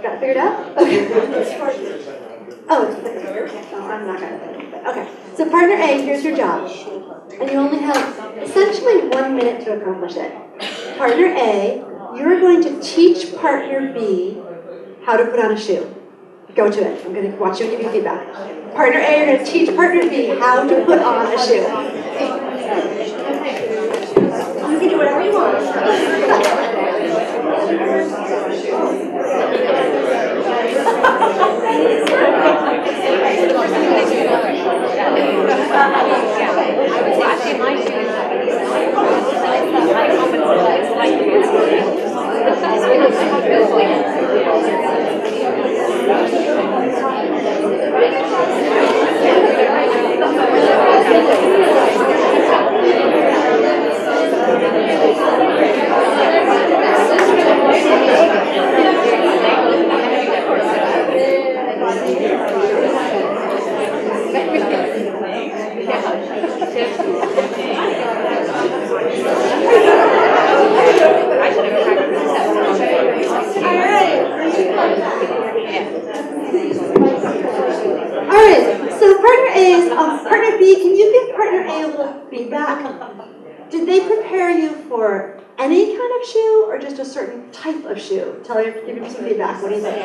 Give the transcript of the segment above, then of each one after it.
Got it figured out? Okay. Oh, it's no, I'm not going to think of it. Okay. So partner A, here's your job. And you only have essentially 1 minute to accomplish it. Partner A, you're going to teach partner B how to put on a shoe. Go to it. I'm going to watch you and give you feedback. Partner A, you're going to teach partner B how to put on a shoe. You can do whatever you want. Did they prepare you for any kind of shoe or just a certain type of shoe? Give me some feedback. What do you think?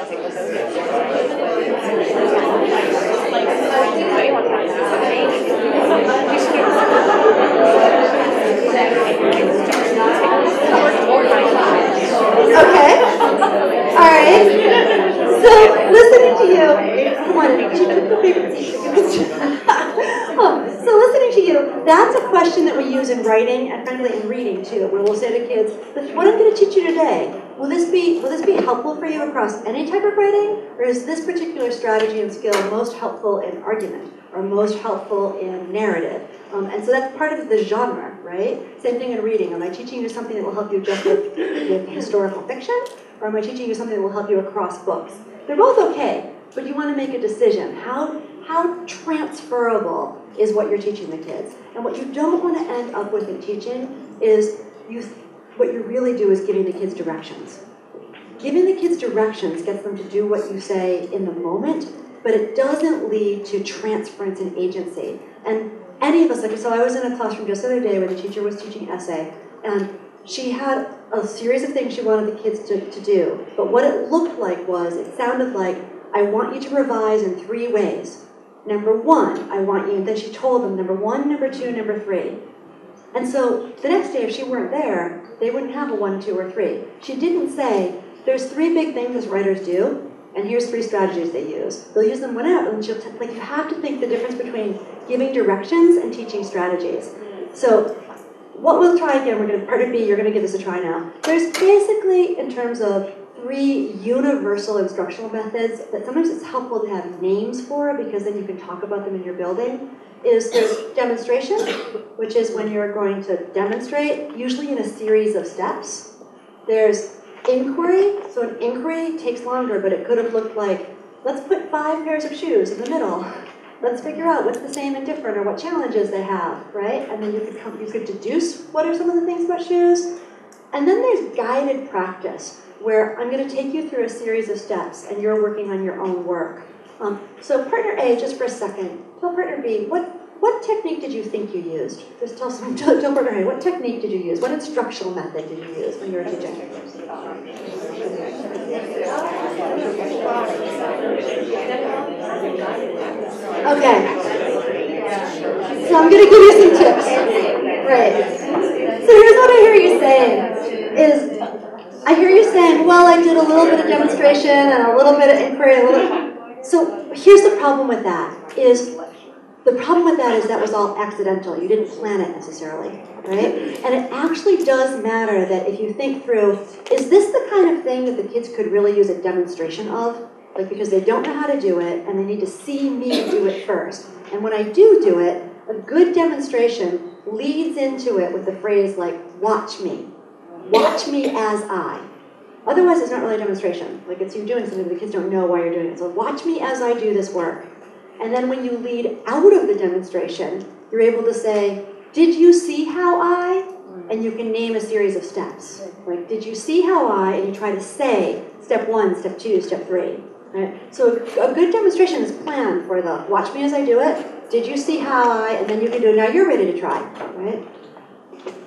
Okay. All right. So listening to you, come on, so listening to you, that's a question that we use in writing and frankly in reading too, where we'll say to kids, what I'm going to teach you today, will this be helpful for you across any type of writing, or is this particular strategy and skill most helpful in argument or most helpful in narrative? And so that's part of the genre, right? Same thing in reading. Am I teaching you something that will help you just with historical fiction, or am I teaching you something that will help you across books? They're both okay, but you want to make a decision. How transferable is what you're teaching the kids? And what you don't want to end up with in teaching is what you really do is giving the kids directions. Giving the kids directions gets them to do what you say in the moment, but it doesn't lead to transference and agency. And any of us, so I was in a classroom just the other day where the teacher was teaching essay, and she had a series of things she wanted the kids to do, but what it looked like was, it sounded like, I want you to revise in 3 ways. Number 1, I want you, and then she told them number 1, number 2, number 3. And so the next day, if she weren't there, they wouldn't have a 1, 2, or 3. She didn't say, there's 3 big things as writers do, and here's 3 strategies they use. They'll use them whenever, and she'll you have to think the difference between giving directions and teaching strategies. So what we'll try again, we're going to, partner B, you're going to give this a try now. There's basically, in terms of 3 universal instructional methods that sometimes it's helpful to have names for, because then you can talk about them in your building. There's demonstration, which is when you're going to demonstrate, usually in a series of steps. There's inquiry, so an inquiry takes longer, but it could have looked like, let's put 5 pairs of shoes in the middle. Let's figure out what's the same and different, or what challenges they have, right? And then you could deduce what are some of the things about shoes. And then there's guided practice, where I'm going to take you through a series of steps, and you're working on your own work. So partner A, just for a second, tell partner B, what technique did you think you used? Just tell partner A, what technique did you use? What instructional method did you use when you were teaching? Okay. So I'm going to give you some tips. Right. So here's what I hear you saying, I hear you saying, well, I did a little bit of demonstration and a little bit of inquiry, So here's the problem with that, is that was all accidental. You didn't plan it necessarily, right? And it actually does matter that if you think through, is this the kind of thing that the kids could really use a demonstration of? Because they don't know how to do it, and they need to see me do it first. And when I do it, a good demonstration leads into it with the phrase like, watch me. Watch me as I. Otherwise, it's not really a demonstration. It's you doing something, but the kids don't know why you're doing it. So watch me as I do this work. And then when you lead out of the demonstration, you're able to say, did you see how I? and you can name a series of steps. Like, did you see how I, and you try to say step 1, step 2, step 3. Right? So a good demonstration is planned for the watch me as I do it, did you see how I, and then you can do it, now you're ready to try. Right?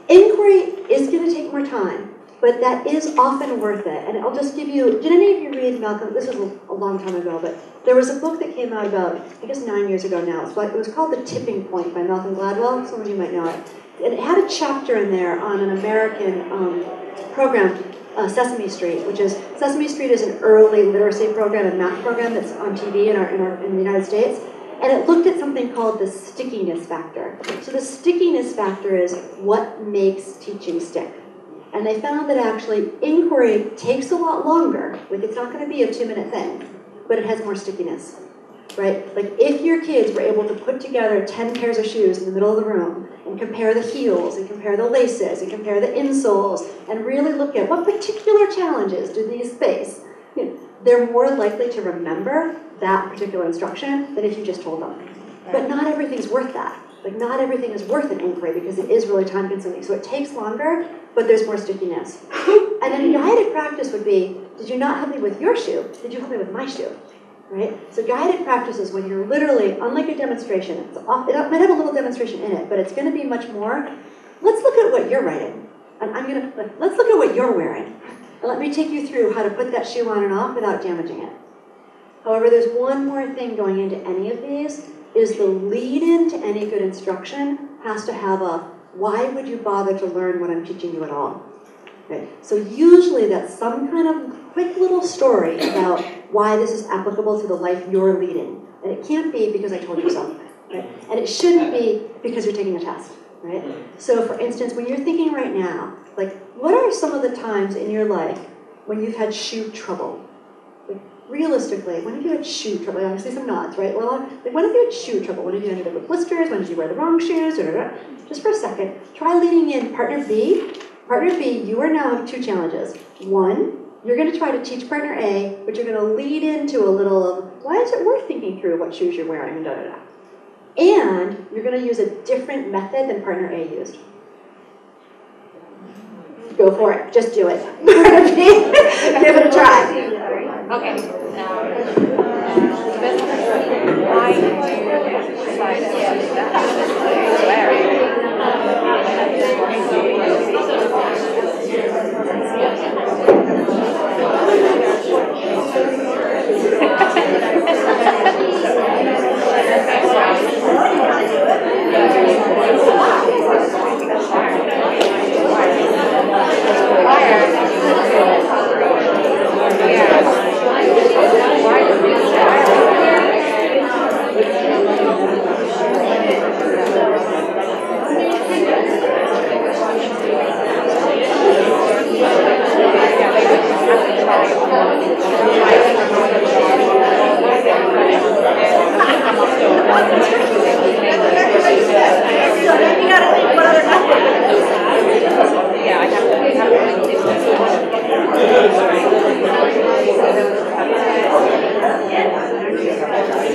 Inquiry is going to take more time, but that is often worth it. And I'll just give you, did any of you read Malcolm? This was a long time ago, but there was a book that came out about, I guess 9 years ago now. It was called The Tipping Point by Malcolm Gladwell. Some of you might know it. And it had a chapter in there on an American program, Sesame Street, which is, Sesame Street is an early literacy program and math program that's on TV in the United States. And it looked at something called the stickiness factor. So the stickiness factor is what makes teaching stick. And they found that actually inquiry takes a lot longer. Like, it's not going to be a 2-minute thing, but it has more stickiness, right? Like, if your kids were able to put together 10 pairs of shoes in the middle of the room and compare the heels and compare the laces and compare the insoles and really look at what particular challenges do these face, they're more likely to remember that particular instruction than if you just told them. But not everything's worth that. Like, not everything is worth an inquiry because it is really time-consuming. So it takes longer, but there's more stickiness. And then guided practice would be, did you not help me with your shoe? Did you help me with my shoe? Right? So guided practice is when you're literally, unlike a demonstration, it might have a little demonstration in it, but it's going to be much more, let's look at what you're writing. And let's look at what you're wearing. And let me take you through how to put that shoe on and off without damaging it. However, there's one more thing going into any of these, is the lead-in to any good instruction has to have a, why would you bother to learn what I'm teaching you at all? Right? So usually that's some kind of quick little story about why this is applicable to the life you're leading. And it can't be because I told you so. Right? And it shouldn't be because you're taking a test. Right? So for instance, when you're thinking right now, like, what are some of the times in your life when you've had shoe trouble? Like, realistically, when have you had shoe trouble? Obviously some nods, right? Well, like, when have you had shoe trouble? When have you ended up with blisters? When did you wear the wrong shoes? Just for a second, try leading in partner B. Partner B, you are now have 2 challenges. 1, you're going to try to teach partner A, but you're going to lead into a little of, why is it worth thinking through what shoes you're wearing, and da-da-da. And you're going to use a different method than partner A used. Go for it. Just do it. Give it a try. Okay. Why did you decide to swear?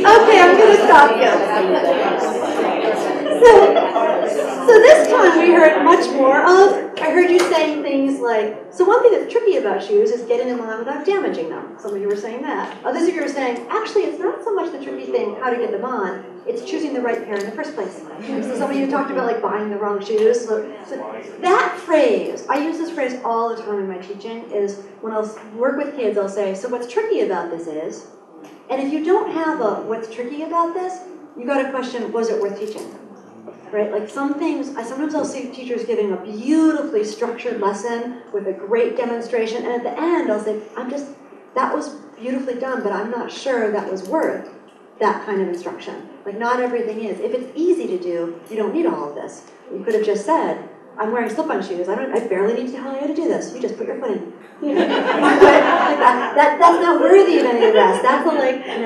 Okay, I'm going to stop you. So this time we heard much more of, I heard you saying things like, so one thing that's tricky about shoes is getting them on without damaging them. Some of you were saying that. Others of you were saying, actually, it's not so much the tricky thing, how to get them on, it's choosing the right pair in the first place. So some of you talked about like buying the wrong shoes. So that phrase, I use this phrase all the time in my teaching, is when I'll work with kids, I'll say, so what's tricky about this is, and if you don't have a what's tricky about this, you got to question, was it worth teaching? Right? Like some things, sometimes I'll see teachers giving a beautifully structured lesson with a great demonstration, and at the end I'll say, that was beautifully done, but I'm not sure that was worth that kind of instruction. Like not everything is. If it's easy to do, you don't need all of this. You could have just said, I'm wearing slip-on shoes. I barely need to tell you how to do this. You just put your foot in. That's not worthy of any of the rest. That's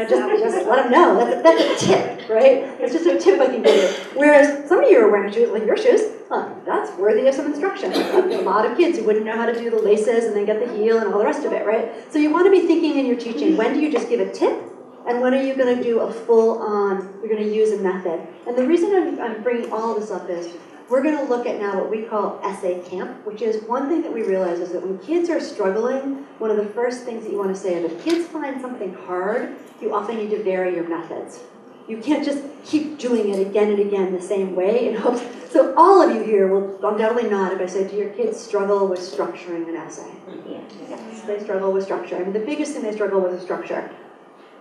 just let them know. That's a tip, right? It's just a tip I can give you. Whereas some of you are wearing shoes, like your shoes, that's worthy of some instruction. A lot of kids who wouldn't know how to do the laces and then get the heel and all the rest of it, right? So you want to be thinking in your teaching, when do you just give a tip? And when are you going to do a full-on, you're going to use a method? And the reason I'm bringing all this up is, we're going to look at now what we call essay camp, which is one thing that we realize is that when kids are struggling, one of the first things that you want to say is if kids find something hard, you often need to vary your methods. You can't just keep doing it again and again the same way in hopes. So all of you here will undoubtedly nod if I say, do your kids struggle with structuring an essay? Yes, they struggle with structure. I mean, the biggest thing they struggle with is structure.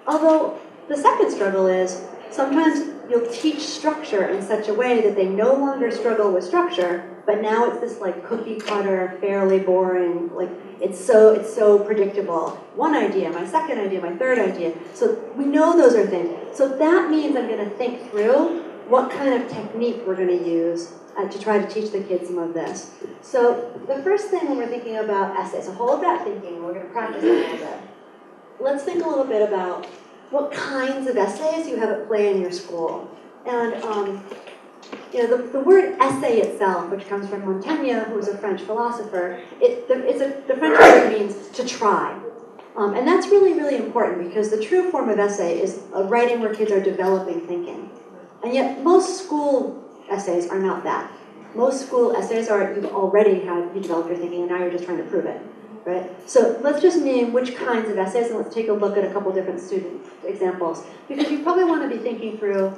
Although the second struggle is sometimes you'll teach structure in such a way that they no longer struggle with structure, but now it's this like cookie cutter, fairly boring, like it's so predictable. One idea, my second idea, my third idea. So we know those are things. So that means I'm going to think through what kind of technique we're going to use to try to teach the kids some of this. So the first thing when we're thinking about essays, so hold that thinking, we're going to practice it a little bit. Let's think a little bit about what kinds of essays you have at play in your school. And the word essay itself, which comes from Montaigne, who was a French philosopher, the French word means to try. And that's really, really important because the true form of essay is a writing where kids are developing thinking. And yet most school essays are not that. Most school essays are you developed your thinking and now you're just trying to prove it. Right? So let's just name which kinds of essays and let's take a look at a couple different student examples. Because you probably want to be thinking through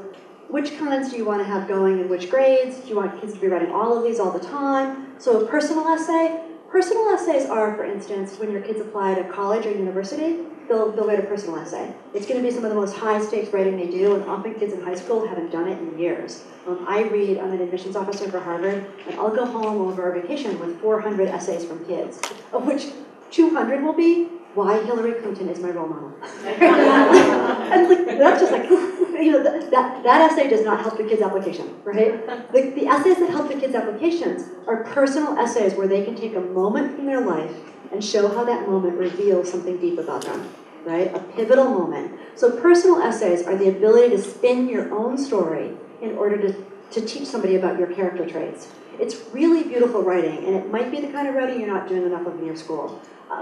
which kinds do you want to have going in which grades? Do you want kids to be writing all of these all the time? So a personal essay. Personal essays are, for instance, when your kids apply to college or university, they'll write a personal essay. It's going to be some of the most high-stakes writing they do, and often kids in high school haven't done it in years. I'm an admissions officer for Harvard, and I'll go home over our vacation with 400 essays from kids, of which 200 will be why Hillary Clinton is my role model. And that's just that essay does not help the kids' application, right? The essays that help the kids' applications are personal essays where they can take a moment from their life and show how that moment reveals something deep about them, right? A pivotal moment. So personal essays are the ability to spin your own story in order to teach somebody about your character traits. It's really beautiful writing, and it might be the kind of writing you're not doing enough of in your school. I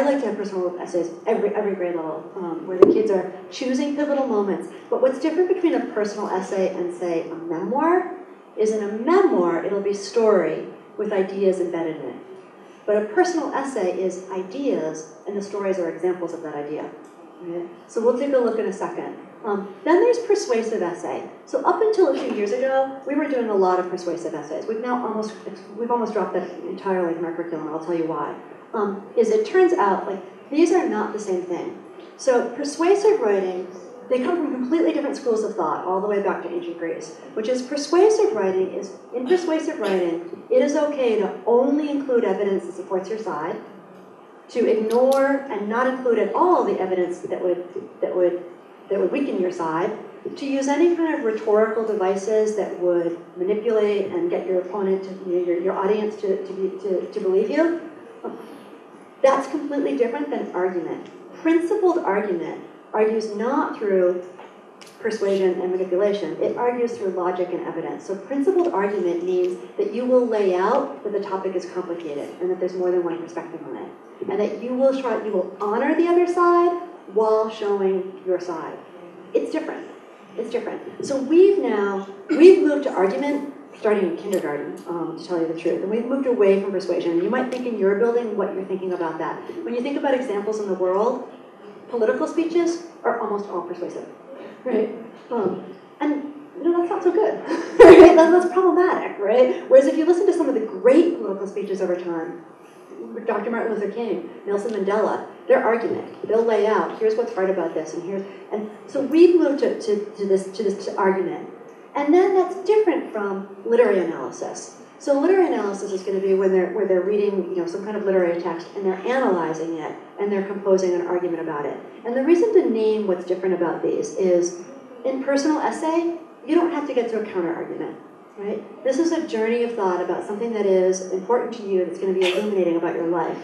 like to have personal essays every grade level, where the kids are choosing pivotal moments. But what's different between a personal essay and, say, a memoir, is in a memoir, it'll be story with ideas embedded in it. But a personal essay is ideas, and the stories are examples of that idea. Right? So we'll take a look in a second. Then there's persuasive essay. So up until a few years ago, we were doing a lot of persuasive essays. We've almost dropped that entirely from our curriculum. I'll tell you why. It turns out these are not the same thing. So persuasive writing, they come from completely different schools of thought, all the way back to ancient Greece. Which is persuasive writing in persuasive writing, it is okay to only include evidence that supports your side, to ignore and not include at all the evidence that would weaken your side, to use any kind of rhetorical devices that would manipulate and get your opponent, your audience to believe you. That's completely different than argument. Principled argument argues not through persuasion and manipulation. It argues through logic and evidence. So principled argument means that you will lay out that the topic is complicated and that there's more than one perspective on it. And that you will honor the other side while showing your side. It's different. It's different. So we've moved to argument starting in kindergarten, to tell you the truth. And we've moved away from persuasion. You might think in your building what you're thinking about that. When you think about examples in the world, political speeches are almost all persuasive, right? And that's not so good, right? That's problematic, right? Whereas if you listen to some of the great political speeches over time, Dr. Martin Luther King, Nelson Mandela, their argument, they'll lay out, here's what's right about this, and so we've moved to this argument. And then that's different from literary analysis. So literary analysis is going to be where they're reading some kind of literary text and they're analyzing it and they're composing an argument about it. And the reason to name what's different about these is in personal essay, you don't have to get to a counter-argument. Right? This is a journey of thought about something that is important to you that's going to be illuminating about your life.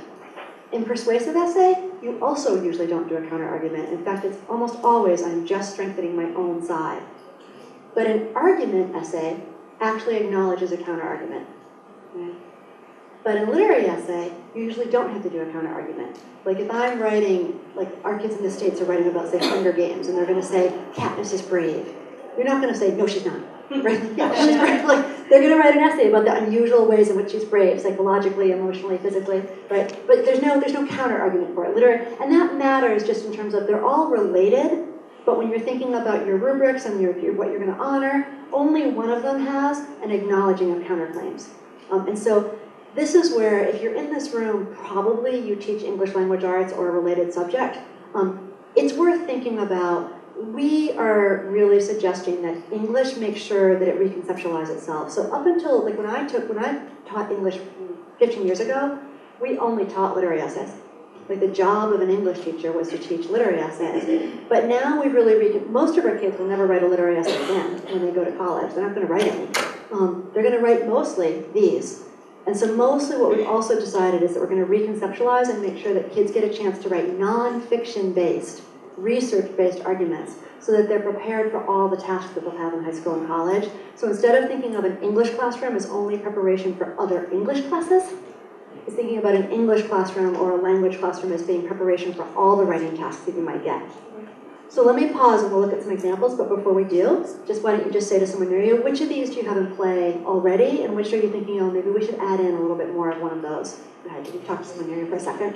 In persuasive essay, you also usually don't do a counter-argument. In fact, it's almost always I'm just strengthening my own side. But an argument essay actually acknowledges a counter-argument. Right? But in literary essay, you usually don't have to do a counter-argument. Like if I'm writing, our kids in the States are writing about, say, Hunger Games, and they're going to say, Katniss is brave. You're not going to say, no, she's not. Right? Yeah, she's brave. They're going to write an essay about the unusual ways in which she's brave, psychologically, emotionally, physically, right? But there's no counter-argument for it. And that matters just in terms of they're all related, but when you're thinking about your rubrics and what you're going to honor, only one of them has an acknowledging of counterclaims. And so this is where, if you're in this room, probably you teach English language arts or a related subject. It's worth thinking about. We are really suggesting that English makes sure that it reconceptualizes itself. So up until, like when I taught English 15 years ago, we only taught literary essays. Like the job of an English teacher was to teach literary essays. But now we've really, most of our kids will never write a literary essay again when they go to college. They're not going to write any. They're going to write mostly these. And so mostly what we've also decided is that we're going to reconceptualize and make sure that kids get a chance to write non-fiction-based, research-based arguments so that they're prepared for all the tasks that they'll have in high school and college. So instead of thinking of an English classroom as only preparation for other English classes, it's thinking about an English classroom or a language classroom as being preparation for all the writing tasks that you might get. So let me pause and we'll look at some examples, but before we do, why don't you just say to someone near you, which of these do you have in play already, and which are you thinking, oh, maybe we should add in a little bit more of one of those? Go ahead, can you talk to someone near you for a second?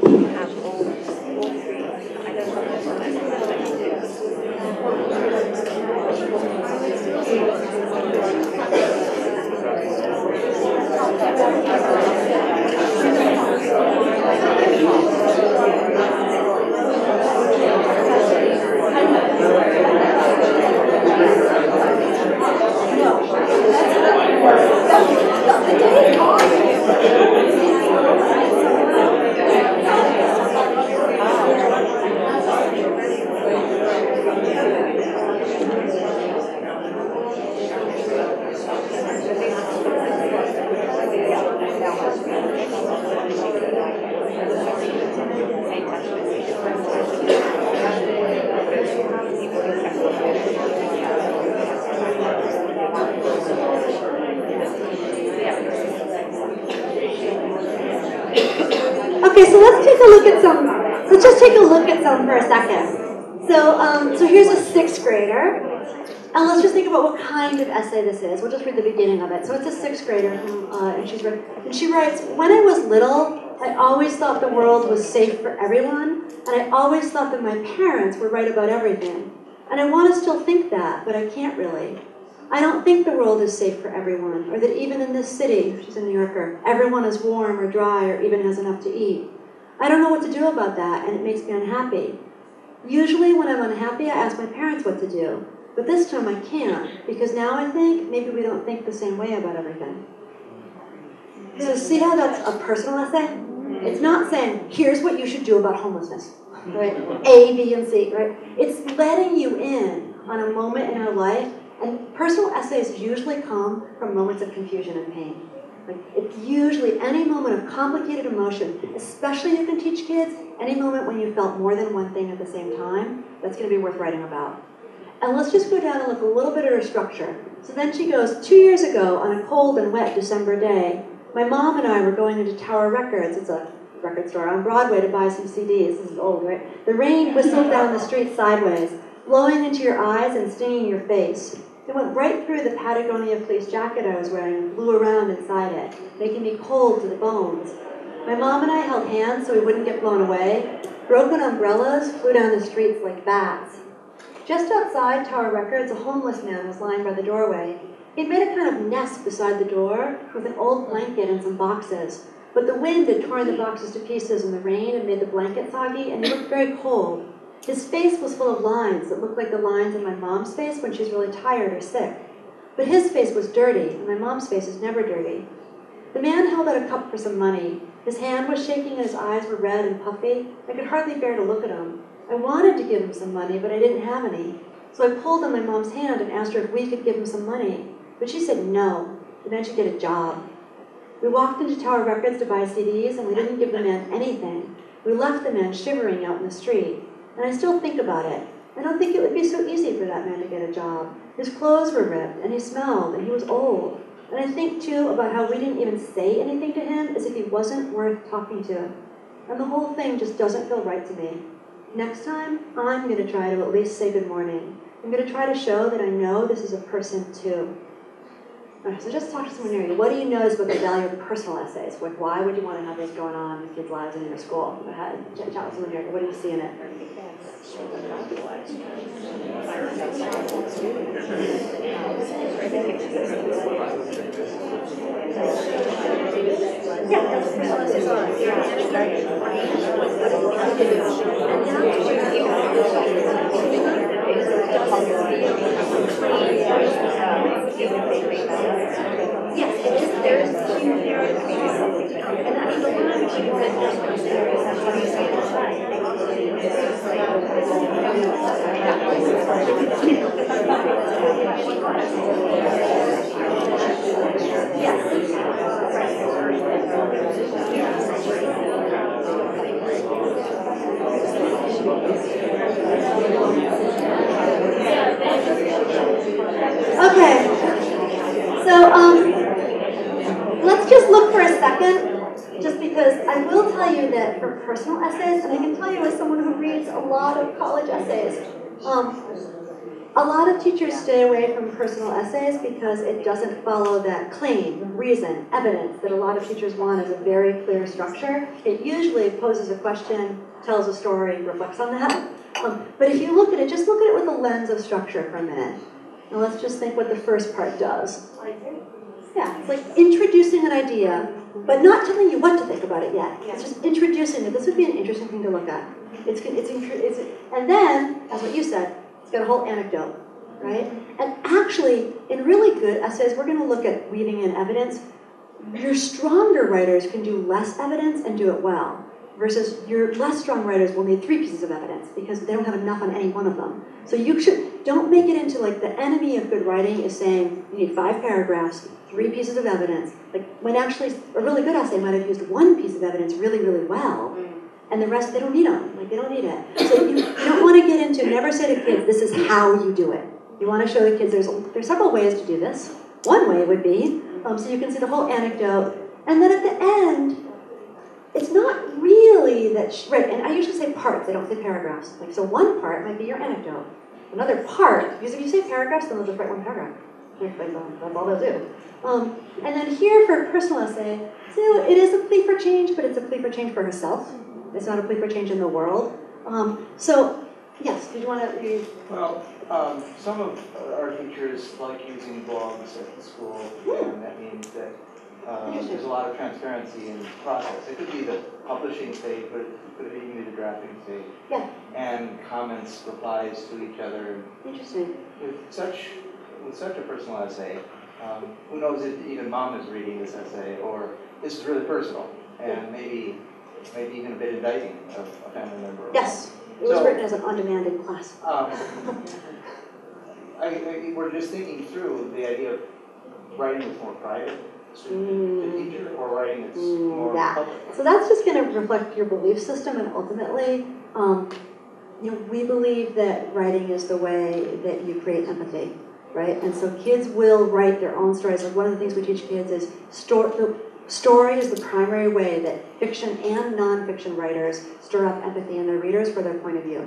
Have all three. I don't Okay, so let's just take a look at some for a second. So here's a 6th grader, and let's just think about what kind of essay this is. We'll just read the beginning of it. So it's a 6th grader, and she writes, when I was little, I always thought the world was safe for everyone, and I always thought that my parents were right about everything. And I want to still think that, but I can't really. I don't think the world is safe for everyone, or that even in this city, she's a New Yorker, everyone is warm or dry or even has enough to eat. I don't know what to do about that, and it makes me unhappy. Usually when I'm unhappy, I ask my parents what to do, but this time I can't, because now I think maybe we don't think the same way about everything. So see how that's a personal essay? It's not saying, here's what you should do about homelessness, right? A, B, and C, right? It's letting you in on a moment in your life. And personal essays usually come from moments of confusion and pain. Like it's usually any moment of complicated emotion, especially you can teach kids, any moment when you felt more than one thing at the same time, that's going to be worth writing about. And let's just go down and look a little bit at her structure. So then she goes, 2 years ago, on a cold and wet December day, my mom and I were going into Tower Records, it's a record store on Broadway, to buy some CDs. This is old, right? The rain whistled down the street sideways, blowing into your eyes and stinging your face. It went right through the Patagonia fleece jacket I was wearing and blew around inside it, making me cold to the bones. My mom and I held hands so we wouldn't get blown away. Broken umbrellas flew down the streets like bats. Just outside Tower Records, a homeless man was lying by the doorway. He'd made a kind of nest beside the door with an old blanket and some boxes, but the wind had torn the boxes to pieces in the rain and made the blanket soggy, and he looked very cold. His face was full of lines that looked like the lines in my mom's face when she's really tired or sick. But his face was dirty, and my mom's face is never dirty. The man held out a cup for some money. His hand was shaking and his eyes were red and puffy. I could hardly bear to look at him. I wanted to give him some money, but I didn't have any. So I pulled on my mom's hand and asked her if we could give him some money. But she said no, the man should get a job. We walked into Tower Records to buy CDs, and we didn't give the man anything. We left the man shivering out in the street. And I still think about it. I don't think it would be so easy for that man to get a job. His clothes were ripped, and he smelled, and he was old. And I think, too, about how we didn't even say anything to him as if he wasn't worth talking to. And the whole thing just doesn't feel right to me. Next time, I'm going to try to at least say good morning. I'm going to try to show that I know this is a person, too. Okay, so just talk to someone near you. What do you notice about the value of personal essays? Like, why would you want to have those going on in kids' lives and in your school? Go ahead, chat with someone near you. What do you see in it? Yes, it is. There's huge narrative pieces, and I mean, a lot of people that have stories have what you say Okay, so let's just look for a second, just because I will tell you that for personal essays, and I can tell you as someone who reads a lot of college essays, a lot of teachers stay away from personal essays because it doesn't follow that claim, reason, evidence that a lot of teachers want as a very clear structure. It usually poses a question, tells a story, reflects on that. But if you look at it, just look at it with a lens of structure for a minute. Now let's just think what the first part does. Yeah, it's like introducing an idea, but not telling you what to think about it yet. It's just introducing it. This would be an interesting thing to look at. And then, as what you said, it's got a whole anecdote, right? And actually, in really good essays, we're going to look at weaving in evidence. Your stronger writers can do less evidence and do it well, versus your less strong writers will need 3 pieces of evidence because they don't have enough on any one of them. So don't make it into like the enemy of good writing is saying you need 5 paragraphs, 3 pieces of evidence. Like when actually a really good essay might have used 1 piece of evidence really, really well, and the rest they don't need them. Like they don't need it. So you don't want to get into. Never say to kids, "This is how you do it." You want to show the kids there's several ways to do this. One way would be so you can see the whole anecdote, and then at the end. It's not really that, right, and I usually say parts, I don't say paragraphs. Like, so one part might be your anecdote. Another part, because if you say paragraphs, then they'll just write 1 paragraph. That's all they'll do. And then here for a personal essay, so it is a plea for change, but it's a plea for change for herself. It's not a plea for change in the world. So, yes, did you want to read? Well, some of our teachers like using blogs at the school, and that means that there's a lot of transparency in the process. It could be the publishing stage, but it could even be the drafting stage. Yeah. And comments, replies to each other. Interesting. With such a personal essay, who knows if even mom is reading this essay, or this is really personal, and maybe even a bit indicting of a family member. Yes. It was written as an on-demand in class. We're just thinking through the idea of writing that's more private to the teacher, or writing that's more public. So that's just going to reflect your belief system, and ultimately, we believe that writing is the way that you create empathy, right? And so kids will write their own stories. Like one of the things we teach kids is story is the primary way that fiction and nonfiction writers stir up empathy in their readers for their point of view.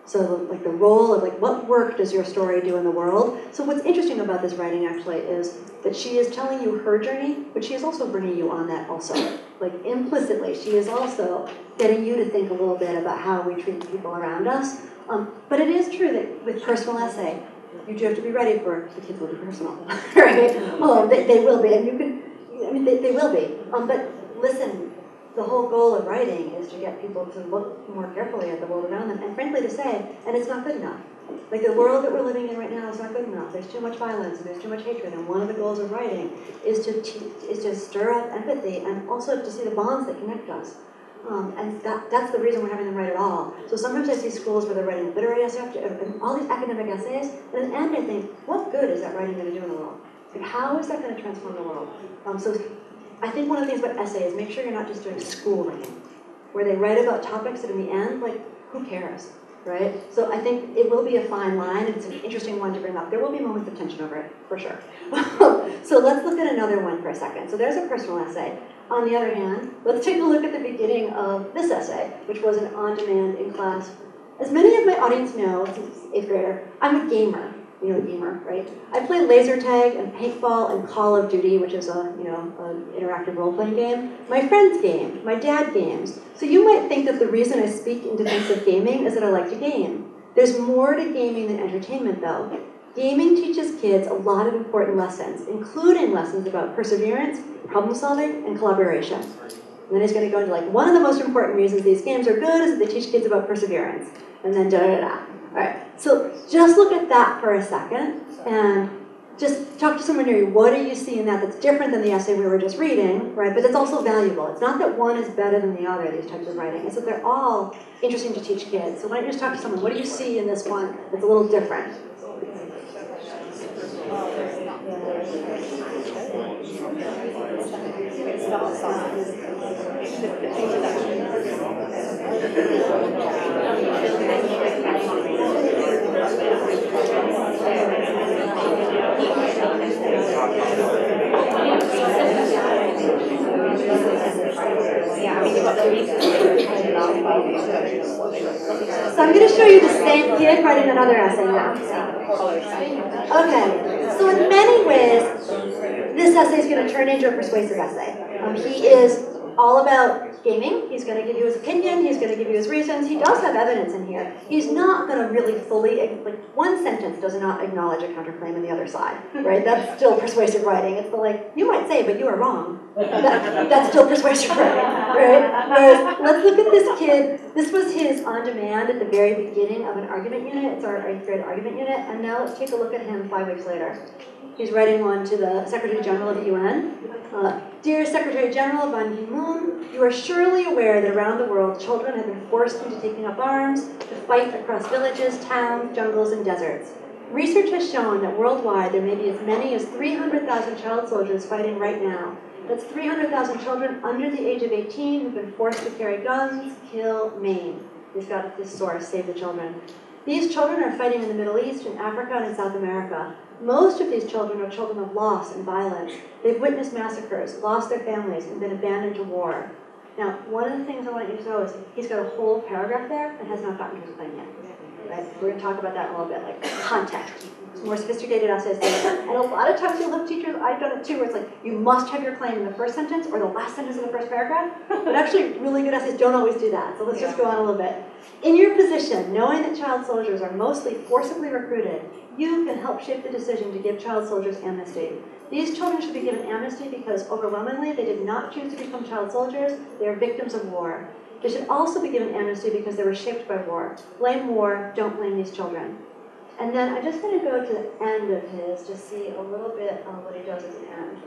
So like the role of like what work does your story do in the world? So what's interesting about this writing actually is that she is telling you her journey, but she is also bringing you on that also. Like implicitly, she is also getting you to think a little bit about how we treat the people around us. But it is true that with personal essay, you do have to be ready for the kids will be personal, right? They will be, and you can. I mean, they will be. But listen, the whole goal of writing is to get people to look more carefully at the world around them, and frankly to say, and it's not good enough. Like the world that we're living in right now is not good enough. There's too much violence and there's too much hatred, and one of the goals of writing is to stir up empathy and also to see the bonds that connect us. And that's the reason we're having them write at all. So sometimes I see schools where they're writing literary essays, and all these academic essays, and at the end I think, what good is that writing going to do in the world? Like, how is that going to transform the world? So I think one of the things about essays, make sure you're not just doing school writing, where they write about topics that in the end, like, who cares, right? So I think it will be a fine line. It's an interesting one to bring up. There will be moments of tension over it, for sure. So let's look at another one for a second. So there's a personal essay. On the other hand, let's take a look at the beginning of this essay, which was an on-demand in class. As many of my audience know, since 8th grader, I'm a gamer. gamer, right? I play laser tag and paintball and Call of Duty, which is an interactive role-playing game. My friends game, my dad games. So you might think that the reason I speak in defense of gaming is that I like to game. There's more to gaming than entertainment, though. Gaming teaches kids a lot of important lessons, including lessons about perseverance, problem solving, and collaboration. And then he's going to go into like, one of the most important reasons these games are good is that they teach kids about perseverance. And then da-da-da-da. All right, so just look at that for a second, and just talk to someone near you. What do you see in that that's different than the essay we were just reading, right? But it's also valuable. It's not that one is better than the other, these types of writing. It's that they're all interesting to teach kids. So why don't you just talk to someone, what do you see in this one that's a little different? So I'm going to show you the same kid writing another essay now. Okay, so in many ways, this essay is going to turn into a persuasive essay. He is all about gaming. He's going to give you his opinion. He's going to give you his reasons. He does have evidence in here. He's not going to really fully, like one sentence does not acknowledge a counterclaim on the other side, right? That's still persuasive writing. It's the like, you might say, but you are wrong. That's still persuasive writing, right? Whereas, let's look at this kid. This was his on demand at the very beginning of an argument unit. It's our 8th grade argument unit. And now let's take a look at him 5 weeks later. He's writing one to the Secretary General of the UN. Dear Secretary General Ban Ki-moon, you are surely aware that around the world, children have been forced into taking up arms to fight across villages, towns, jungles, and deserts. Research has shown that worldwide there may be as many as 300,000 child soldiers fighting right now. That's 300,000 children under the age of 18 who've been forced to carry guns, kill, maim. He's got this source, Save the Children. These children are fighting in the Middle East, in Africa, and in South America. Most of these children are children of loss and violence. They've witnessed massacres, lost their families, and been abandoned to war. Now, one of the things I want you to know is he's got a whole paragraph there and has not gotten to his claim yet. Right? We're going to talk about that in a little bit, like context. More sophisticated essays. And a lot of times you'll have teachers, I've done it too, where it's like, you must have your claim in the first sentence or the last sentence of the first paragraph. But actually, really good essays don't always do that. So let's just go on a little bit. In your position, knowing that child soldiers are mostly forcibly recruited, you can help shape the decision to give child soldiers amnesty. These children should be given amnesty because overwhelmingly they did not choose to become child soldiers. They are victims of war. They should also be given amnesty because they were shaped by war. Blame war, don't blame these children. And then I'm just going to go to the end of his to see a little bit on what he does at the end.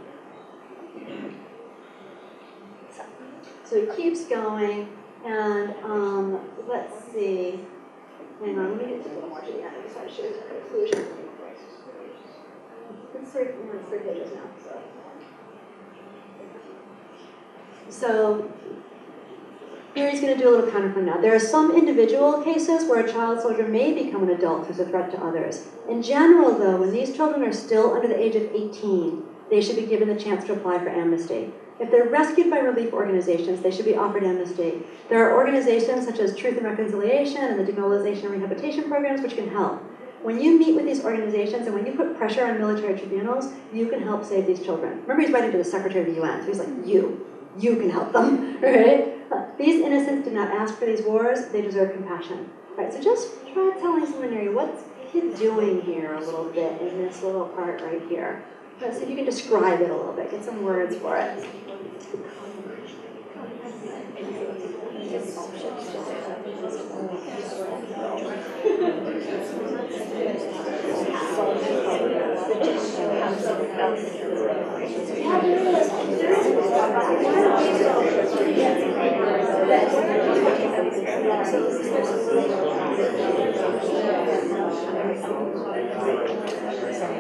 So he keeps going, and let's see. Hang on, let me get just a little more to the end before I show you the conclusion. It's 3 pages now. So here he's going to do a little counterpoint now. There are some individual cases where a child soldier may become an adult who's a threat to others. In general, though, when these children are still under the age of 18, they should be given the chance to apply for amnesty. If they're rescued by relief organizations, they should be offered amnesty. There are organizations such as Truth and Reconciliation and the Demobilization and Rehabilitation Programs which can help. When you meet with these organizations and when you put pressure on military tribunals, you can help save these children. Remember, he's writing to the Secretary of the UN, so he's like, you can help them, right? These innocents did not ask for these wars, they deserve compassion. All right, so just try telling someone near you, what's he doing here a little bit in this little part right here? Let's see if you can describe it a little bit, get some words for it.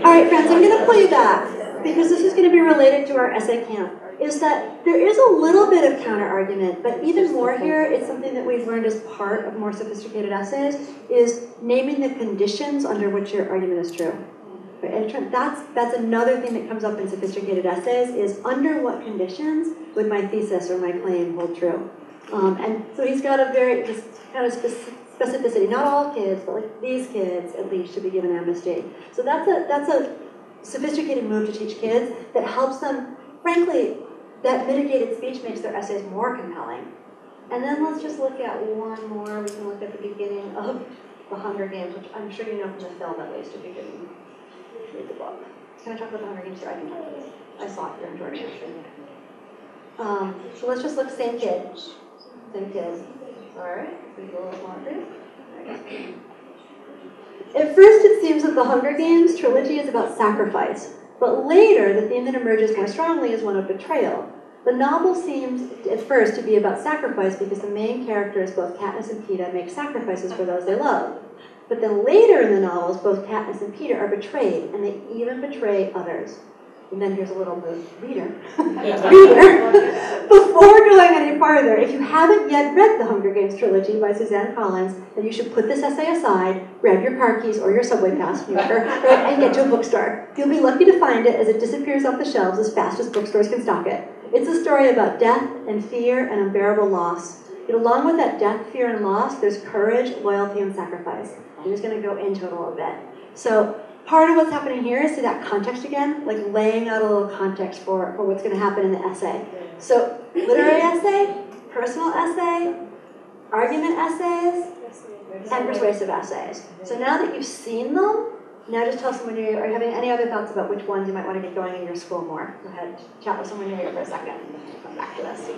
All right, friends, I'm going to pull you back because this is going to be related to our essay camp. Is that there is a little bit of counter-argument, but even more here, it's something that we've learned as part of more sophisticated essays, is naming the conditions under which your argument is true. And that's another thing that comes up in sophisticated essays, is under what conditions would my thesis or my claim hold true? And so he's got a very just kind of specificity. Not all kids, but like these kids at least should be given amnesty. So that's a sophisticated move to teach kids that helps them, frankly, that mitigated speech makes their essays more compelling. And then let's just look at one more. We can look at the beginning of The Hunger Games, which I'm sure you know from the film at least if you didn't read the book. Can I talk about The Hunger Games here? I can talk about it. I saw it during Jordan. So let's just look, same kid. Same kid. Alright, we go a little longer. At first it seems that the Hunger Games trilogy is about sacrifice, but later the theme that emerges more strongly is one of betrayal. The novel seems at first to be about sacrifice because the main characters, both Katniss and Peeta, make sacrifices for those they love. But then later in the novels, both Katniss and Peeta are betrayed, and they even betray others. And then here's a little reader. Reader! Before going any farther, if you haven't yet read The Hunger Games trilogy by Suzanne Collins, then you should put this essay aside, grab your car keys or your subway pass, whatever, right, and get to a bookstore. You'll be lucky to find it as it disappears off the shelves as fast as bookstores can stock it. It's a story about death and fear and unbearable loss. Yet along with that death, fear, and loss, there's courage, loyalty, and sacrifice. I'm just going to go into it a little bit. So part of what's happening here is, see that context again? Like laying out a little context for what's going to happen in the essay. So literary essay, personal essay, argument essays, and persuasive essays. So now that you've seen them, now just tell someone new, are you having any other thoughts about which ones you might want to get going in your school more? Go ahead, chat with someone new for a second. Come back to this.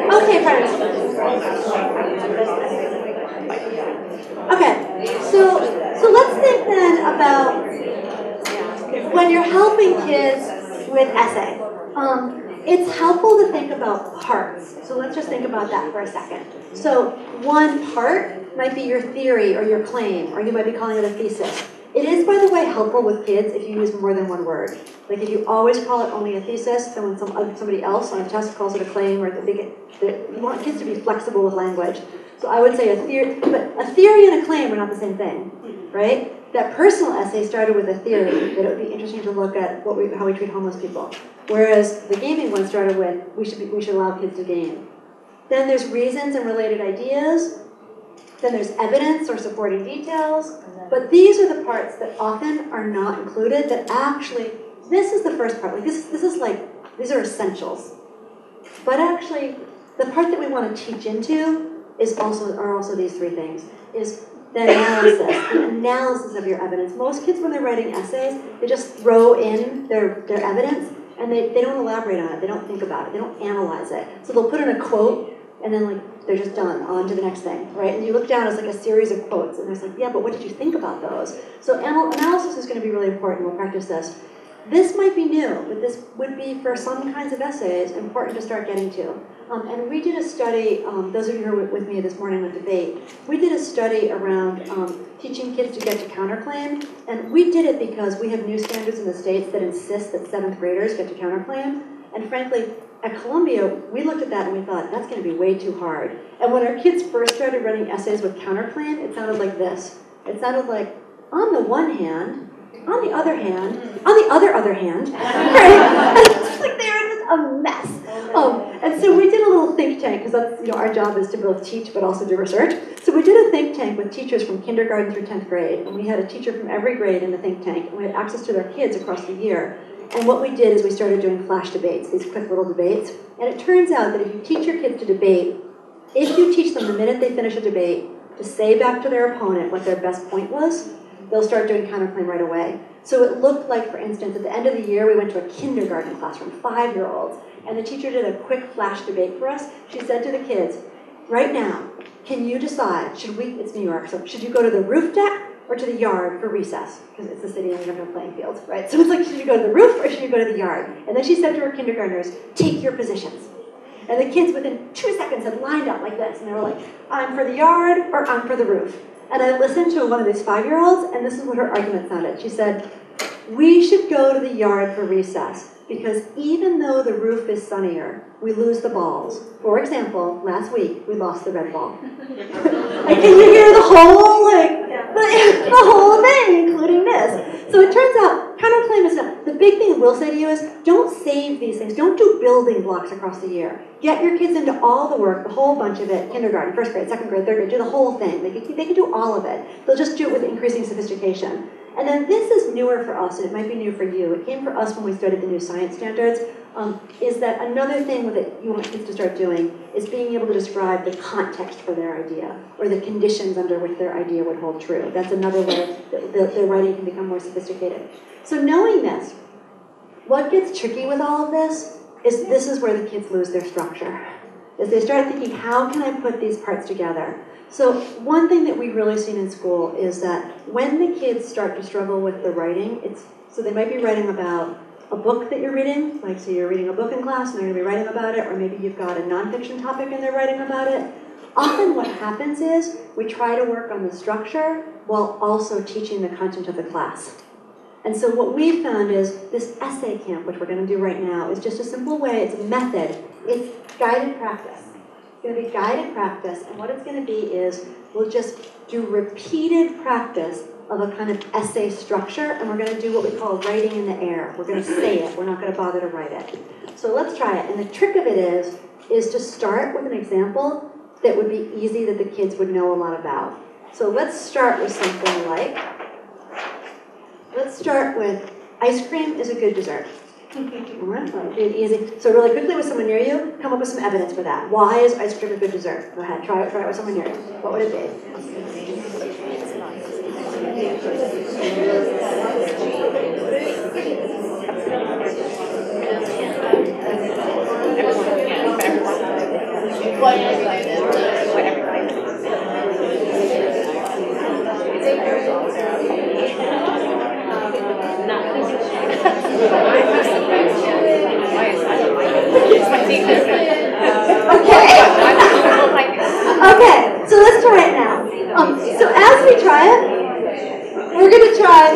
Okay, friends. Okay, so let's think then about when you're helping kids with essay. It's helpful to think about parts. So let's just think about that for a second. So one part might be your theory or your claim, or you might be calling it a thesis. It is, by the way, helpful with kids if you use more than one word. Like if you always call it only a thesis, then when somebody else on a test calls it a claim, or you want kids to be flexible with language. So I would say a theory and a claim are not the same thing, right? That personal essay started with a theory that it would be interesting to look at how we treat homeless people, whereas the gaming one started with we should allow kids to game. Then there's reasons and related ideas. Then there's evidence or supporting details. But these are the parts that often are not included. That actually, this is the first part. Like this is like these are essentials. But actually, the part that we want to teach into are also these three things. Is the analysis of your evidence. Most kids, when they're writing essays, they just throw in their evidence, and they don't elaborate on it. They don't think about it. They don't analyze it. So they'll put in a quote, and then like they're just done, on to the next thing, right? And you look down, it's like a series of quotes, and there's like, yeah, but what did you think about those? So analysis is going to be really important. We'll practice this. This might be new, but this would be, for some kinds of essays, important to start getting to. And we did a study, those of you who were with me this morning with debate, we did a study around teaching kids to get to counterclaim, and we did it because we have new standards in the States that insist that 7th graders get to counterclaim, and frankly, at Columbia, we looked at that and we thought, that's going to be way too hard. And when our kids first started running essays with counterclaim, it sounded like this. It sounded like, on the one hand, on the other hand, on the other hand, right? It's like they were just a mess. And so we did a little think tank, because that's, our job is to both teach but also do research. So we did a think tank with teachers from kindergarten through 10th grade, and we had a teacher from every grade in the think tank, and we had access to their kids across the year. And what we did is we started doing flash debates, these quick little debates. And it turns out that if you teach your kids to debate, if you teach them the minute they finish a debate to say back to their opponent what their best point was, they'll start doing counterclaim right away. So it looked like, for instance, at the end of the year, we went to a kindergarten classroom, 5-year-olds, and the teacher did a quick flash debate for us. She said to the kids, right now, can you decide, it's New York, so should you go to the roof deck or to the yard for recess, because it's a city and we have no playing fields, right? So it's like, should you go to the roof or should you go to the yard? And then she said to her kindergartners, take your positions. And the kids within 2 seconds had lined up like this, and they were like, I'm for the yard or I'm for the roof. And I listened to one of these 5-year-olds, and this is what her argument sounded. She said, we should go to the yard for recess, because even though the roof is sunnier, we lose the balls. For example, last week, we lost the red ball. And can you hear the whole, the whole thing, including this? So it turns out, counterclaim is not. The big thing I will say to you is, don't save these things. Don't do building blocks across the year. Get your kids into all the work, the whole bunch of it, kindergarten, first grade, second grade, third grade, do the whole thing. They can do all of it. They'll just do it with increasing sophistication. And then this is newer for us, and it might be new for you. It came for us when we started the new science standards, is that another thing that you want kids to start doing is being able to describe the context for their idea, or the conditions under which their idea would hold true. That's another way that their writing can become more sophisticated. So knowing this, what gets tricky with all of this is where the kids lose their structure. Is they start thinking, how can I put these parts together? So one thing that we've really seen in school is that when the kids start to struggle with the writing, so they might be writing about a book that you're reading, like so you're reading a book in class and they're going to be writing about it, or maybe you've got a nonfiction topic and they're writing about it. Often what happens is we try to work on the structure while also teaching the content of the class. And so what we've found is this essay camp, which we're going to do right now, is just a simple way, it's a method, it's guided practice. It's going to be guided practice, and what it's going to be is we'll just do repeated practice of a kind of essay structure, and we're going to do what we call writing in the air. We're going to say it. We're not going to bother to write it. So let's try it. And the trick of it is to start with an example that would be easy that the kids would know a lot about. So let's start with something like, let's start with ice cream is a good dessert. Easy. So really quickly with someone near you, come up with some evidence for that. Why is ice cream a good dessert? Go ahead, try it with someone near you. What would it be? Okay, so let's try it now. So as we try it, we're going to try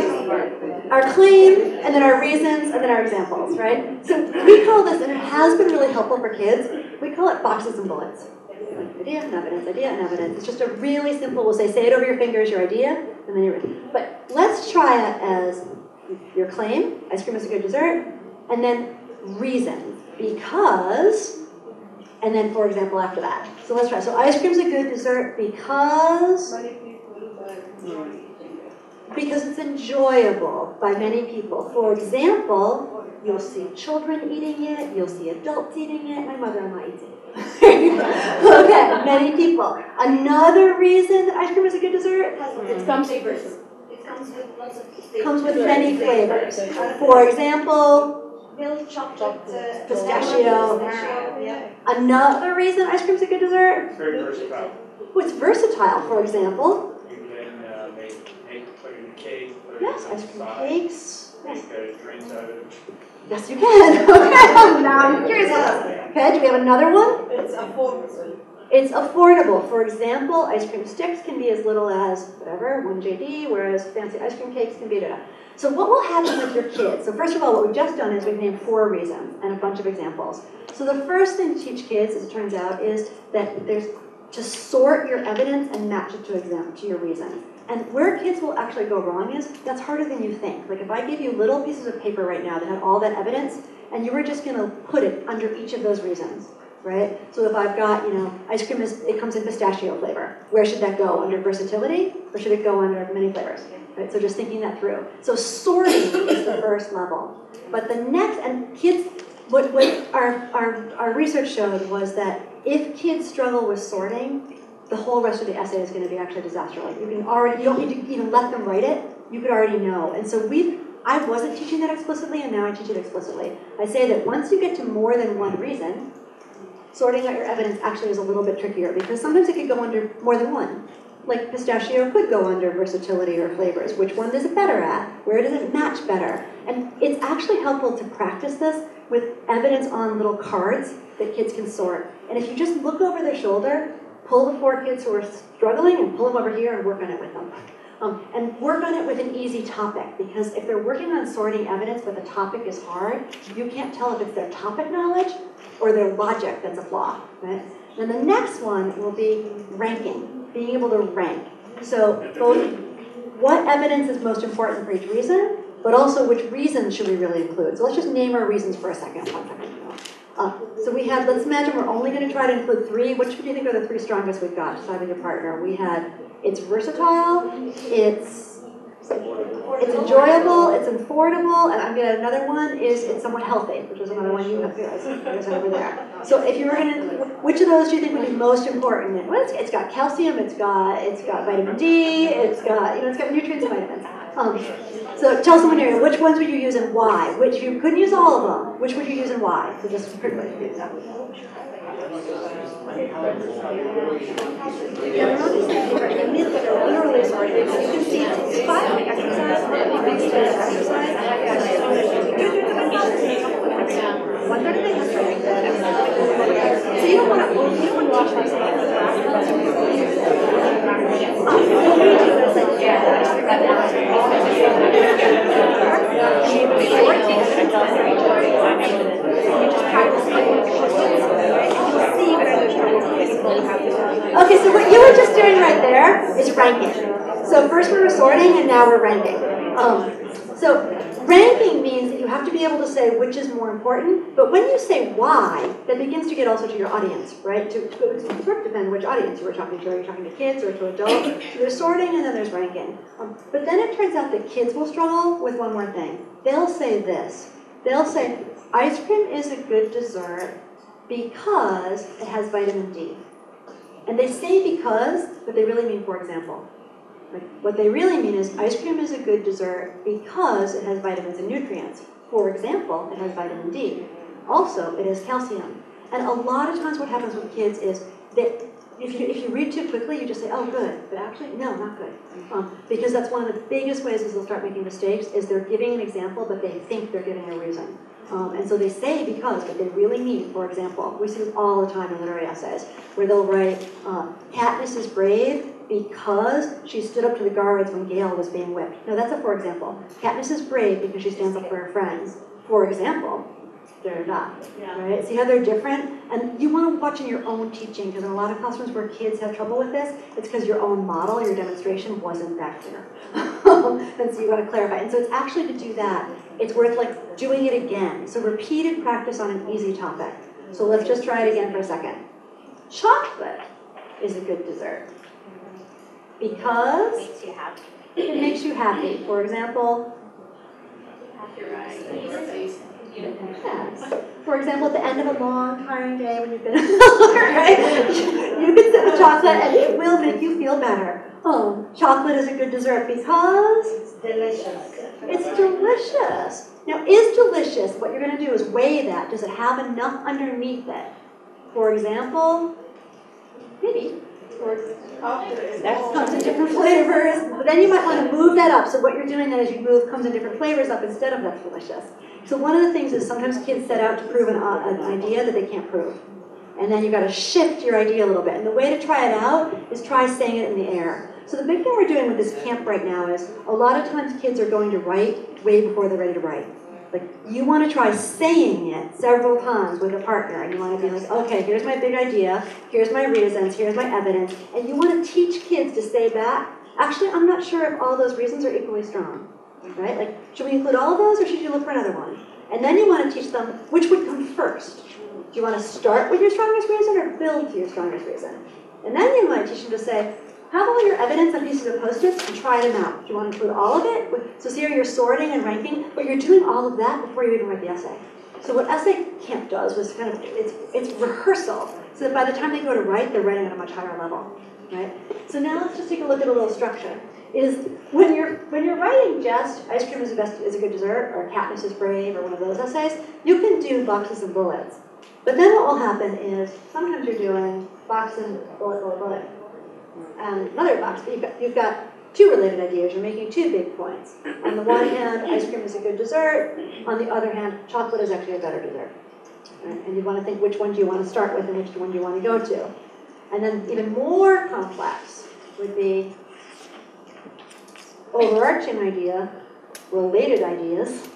our claim, and then our reasons, and then our examples, right? So we call this, and it has been really helpful for kids, we call it boxes and bullets. Idea and evidence, idea and evidence. It's just a really simple, we'll say it over your fingers, your idea, and then your, but let's try it as your claim, ice cream is a good dessert, and then reasons, because, and then for example after that. So let's try. So ice cream is a good dessert because it's enjoyable by many people. For example, you'll see children eating it, you'll see adults eating it, my mother-in-law eats it. Okay, many people. Another reason that ice cream is a good dessert, it comes with lots of flavors. Comes with many flavors. For example, milk, chocolate, pistachio. Yeah. Another reason ice cream is a good dessert? It's very versatile. Oh, it's versatile. For example, You can put it in a cake, put it yes, in ice cream pie, cakes. Yes. make drinks out of it. Yes, you can. Okay, now I'm curious. Okay, do we have another one? It's affordable. It's affordable. For example, ice cream sticks can be as little as whatever, 1 JD, whereas fancy ice cream cakes can be da. So what will happen with your kids? So first of all, what we've just done is we've named 4 reasons and a bunch of examples. So the first thing to teach kids, as it turns out, is that there's to sort your evidence and match it to your reasons. And where kids will actually go wrong is, that's harder than you think. Like if I give you little pieces of paper right now that had all that evidence, and you were just going to put it under each of those reasons, right? So if I've got, ice cream it comes in pistachio flavor. Where should that go? Under versatility? Or should it go under many flavors? Right? So just thinking that through. So sorting is the first level. But the next, and kids, what our research showed was that if kids struggle with sorting, the whole rest of the essay is going to be actually a disaster. Like you don't need to even let them write it. You could already know. And so I wasn't teaching that explicitly, and now I teach it explicitly. I say that once you get to more than one reason, sorting out your evidence actually is a little bit trickier because sometimes it could go under more than one. like pistachio could go under versatility or flavors. Which one is it better at? Where does it match better? And it's actually helpful to practice this with evidence on little cards that kids can sort. And if you just look over their shoulder, pull the 4 kids who are struggling and pull them over here and work on it with them. And work on it with an easy topic, because if they're working on sorting evidence but the topic is hard, you can't tell if it's their topic knowledge or their logic that's a flaw. Right? Then the next one will be ranking, being able to rank. So both what evidence is most important for each reason, but also which reasons should we really include. So let's just name our reasons for a second. So we had, let's imagine we're only going to try to include 3. Which do you think are the 3 strongest we've got? Decide with your partner. We had, it's versatile, it's enjoyable, it's affordable, and I'm going to, another one is it's somewhat healthy, which is another one you have over there. So if you were going to, which of those do you think would be most important? Well, it's got calcium, it's got vitamin D, it's got nutrients and vitamins. So tell someone here, which ones would you use and why? Which you couldn't use all of them. Which would you use and why? So just quickly. Yeah, they're not the same thing, right? You need like a literally sorted. You can see it's 5 exercise, exercise. 1/3 of it has to. So you don't want to watch Okay, so what you were just doing right there is ranking. So first we were sorting and now we're ranking. So ranking means that you have to be able to say which is more important, but when you say why, that begins to get also to your audience, right? To sort of depend which audience you were talking to. Are you talking to kids or to adults? So there's sorting and then there's ranking. But then it turns out that kids will struggle with one more thing. They'll say this. They'll say, ice cream is a good dessert because it has vitamin D. And they say because, but they really mean for example. Like, what they really mean is ice cream is a good dessert because it has vitamins and nutrients. For example, it has vitamin D. Also, it has calcium. And a lot of times what happens with kids is that if you read too quickly, you just say, oh, good. But actually, no, not good. Because that's one of the biggest ways is they'll start making mistakes is they're giving an example, but they think they're giving a reason. And so they say because, but they really mean, for example, we see this all the time in literary essays, where they'll write, Katniss is brave because she stood up to the guards when Gale was being whipped. No, that's a for example. Katniss is brave because she stands up for her friends. For example, right? See how they're different? And you want to watch in your own teaching, because in a lot of classrooms where kids have trouble with this, it's because your own model, your demonstration wasn't that clear. And so you want to clarify. And so it's actually to do that, it's worth like doing it again. So repeated practice on an easy topic. So let's just try it again for a second. Chocolate is a good dessert because it makes you happy. For example, for example, at the end of a long, tiring day when you've been right? You can sit with chocolate and it will make you feel better. Oh, chocolate is a good dessert because it's delicious. It's delicious. Now, is delicious, what you're going to do is weigh that. Does it have enough underneath it? For example, maybe. That comes in different flavors. But then you might want to move that up. So what you're doing then is you move comes in different flavors up instead of that's delicious. So one of the things is sometimes kids set out to prove an idea that they can't prove. And then you've got to shift your idea a little bit. And the way to try it out is try saying it in the air. So the big thing we're doing with this camp right now is a lot of times kids are going to write way before they're ready to write. Like, you want to try saying it several times with a partner, and you want to be like, okay, here's my big idea, here's my reasons, here's my evidence, and you want to teach kids to say back, actually, I'm not sure if all those reasons are equally strong, right? Like, should we include all of those, or should you look for another one? And then you want to teach them which would come first. Do you want to start with your strongest reason, or build to your strongest reason? And then you might teach them to say, have all your evidence on pieces of Post-its and try them out. Do you want to include all of it? So see how you're sorting and ranking, but you're doing all of that before you even write the essay. So what essay camp does was kind of, it's rehearsal, so that by the time they go to write, they're writing at a much higher level, right? So now let's just take a look at a little structure. Is when you're writing just ice cream is a good dessert, or Katniss is brave, or one of those essays, you can do boxes and bullets. But then what will happen is sometimes you're doing box and bullet, bullet, bullet. and another box, but you've got two related ideas. You're making two big points. On the one hand, ice cream is a good dessert. On the other hand, chocolate is actually a better dessert. Right? And you want to think which one do you want to start with and which one do you want to go to. And then even more complex would be overarching idea, related ideas,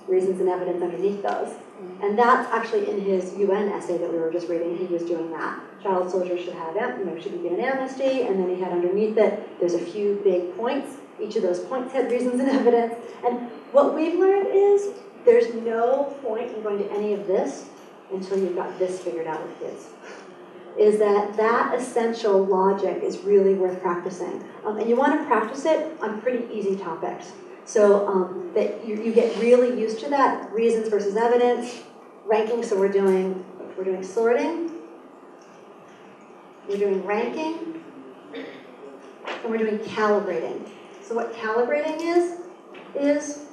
reasons and evidence underneath those. And that's actually in his UN essay that we were just reading. He was doing that. Child soldiers should have, should be given amnesty, and then he had underneath it, there's a few big points. Each of those points had reasons and evidence. And what we've learned is there's no point in going to any of this until you've got this figured out with kids. Is that essential logic is really worth practicing. And you want to practice it on pretty easy topics. So that you get really used to that, reasons versus evidence, ranking. So we're doing sorting, we're doing ranking, and we're doing calibrating. So what calibrating is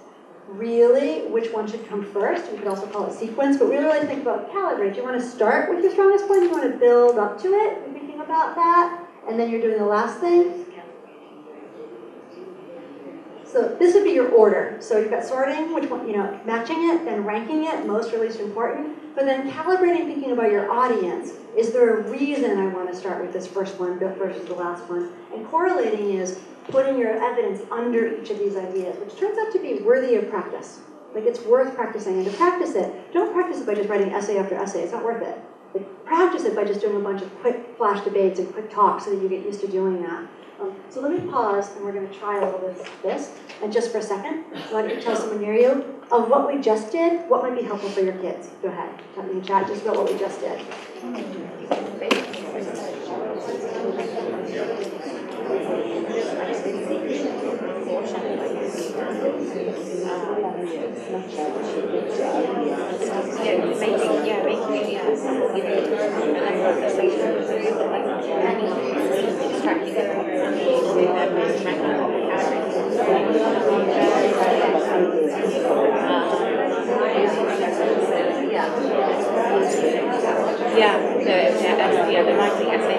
really which one should come first. We could also call it sequence, but we really think about calibrate. Do you want to start with your strongest point? Do you want to build up to it? You're thinking about that, and then you're doing the last thing. So this would be your order. So you've got sorting, which one, matching it, then ranking it, most or least important. But then calibrating, thinking about your audience. Is there a reason I want to start with this first one versus the last one? And correlating is putting your evidence under each of these ideas, which turns out to be worthy of practice. Like it's worth practicing. And to practice it, don't practice it by just writing essay after essay. It's not worth it. Like, practice it by just doing a bunch of quick flash debates and quick talks so that you get used to doing that. So let me pause, and we're going to try a little bit of this. And just for a second, why don't you tell someone near you of what we just did, what might be helpful for your kids? Go ahead, tell me in chat just about what we just did. the writing essay.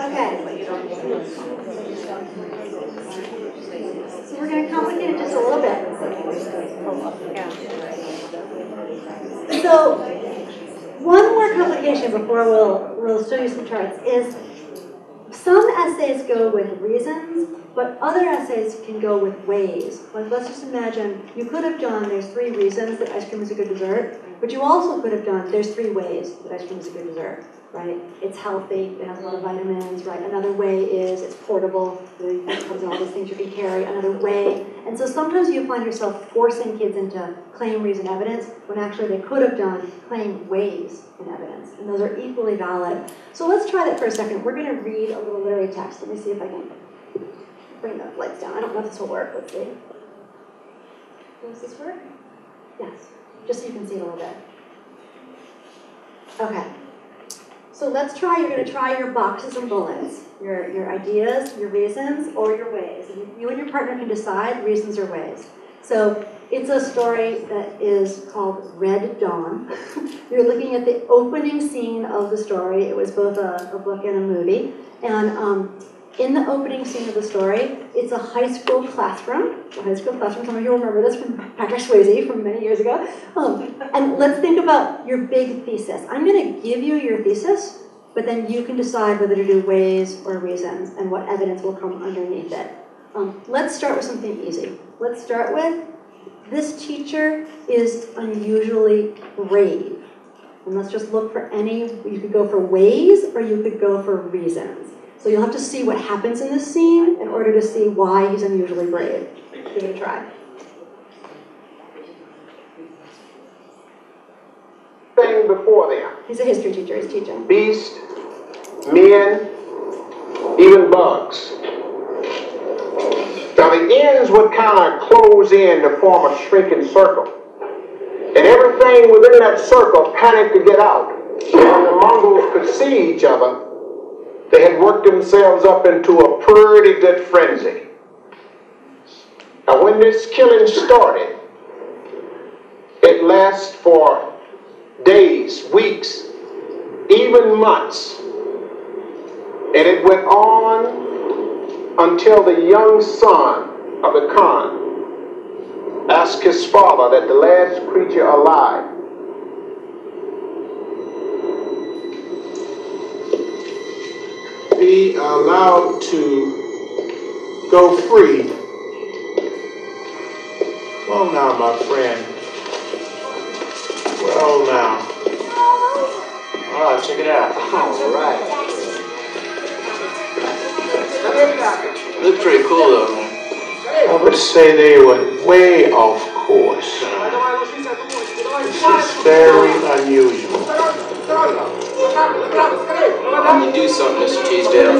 Okay. So we're going to complicate it just a little bit. So one more complication before we'll show you some charts is some essays go with reasons, but other essays can go with ways. Like, let's just imagine you could have done, there's 3 reasons that ice cream is a good dessert, but you also could have done, there's 3 ways that ice cream is a good dessert, right? It's healthy, it has a lot of vitamins, right? Another way is it's portable, it comes in all these things you can carry, another way. And so sometimes you find yourself forcing kids into claim, reason, evidence, when actually they could have done claim, ways, and evidence. And those are equally valid. So let's try that for a second. We're going to read a little literary text. Let me see if I can bring the lights down. I don't know if this will work. Let's see. Does this work? Yes. Just so you can see it a little bit. Okay. So let's try, you're going to try your boxes and bullets, your ideas, your reasons, or your ways. And you and your partner can decide reasons or ways. So it's a story that is called Red Dawn. You're looking at the opening scene of the story. It was both a book and a movie. And in the opening scene of the story, it's a high school classroom. Some of you will remember this from Patrick Swayze from many years ago. And let's think about your big thesis. I'm going to give you your thesis, but then you can decide whether to do ways or reasons and what evidence will come underneath it. Let's start with something easy. Let's start with, this teacher is unusually brave. And let's just look for you could go for ways or you could go for reasons. So you'll have to see what happens in this scene in order to see why he's unusually brave. Give it a try. Thing before them. He's a history teacher, he's teaching. Beast, men, even bugs. Got the ends would kind of close in to form a shrinking circle. And everything within that circle panicked to get out. When the Mongols could see each other, they had worked themselves up into a pretty good frenzy. Now when this killing started, it lasted for days, weeks, even months. And it went on until the young son of the Khan asked his father, that the last creature alive, be allowed to go free. Well now, my friend. Well now. Oh, check it out. All right. Look pretty cool though. I would say they were way off course. This is very unusual. You do something, Mr. Teasdale.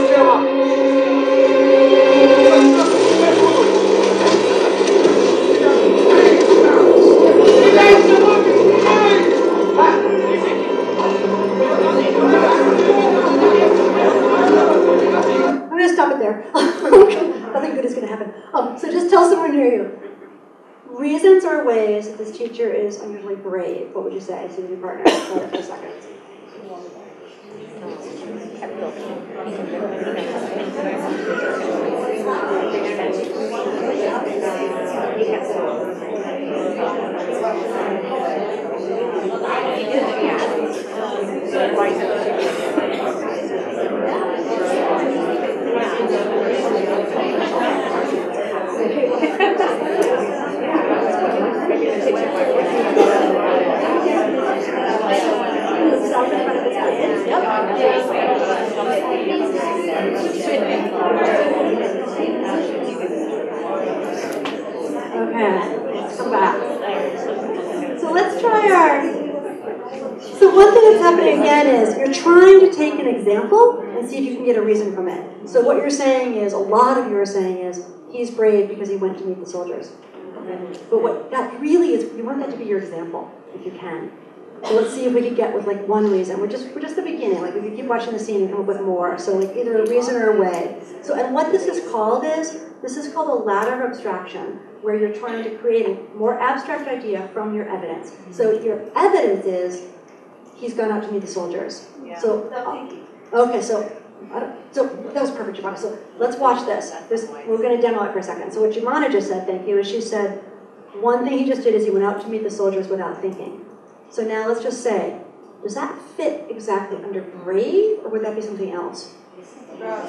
I'm going to stop it there. Nothing good is going to happen. So just tell someone near you. Reasons or ways that this teacher is unusually brave. What would you say to your partner for a second? Okay, come back. So let's try so one thing that's happening again is you're trying to take an example and see if you can get a reason from it. So what you're saying is, a lot of you are saying is, he's brave because he went to meet the soldiers. But what that really is, you want that to be your example, if you can. So let's see if we could get with like one reason. We're just the beginning. Like we could keep watching the scene and come up with more. So like either a reason or a way. So and what this is called a ladder of abstraction, where you're trying to create a more abstract idea from your evidence. So your evidence is he's gone out to meet the soldiers. Yeah. So okay, so that was perfect, Giovanna. So let's watch this. We're going to demo it for a second. So what Giovanna just said, thank you, is she said one thing he just did is he went out to meet the soldiers without thinking. So now let's just say, does that fit exactly under brave, or would that be something else? Well,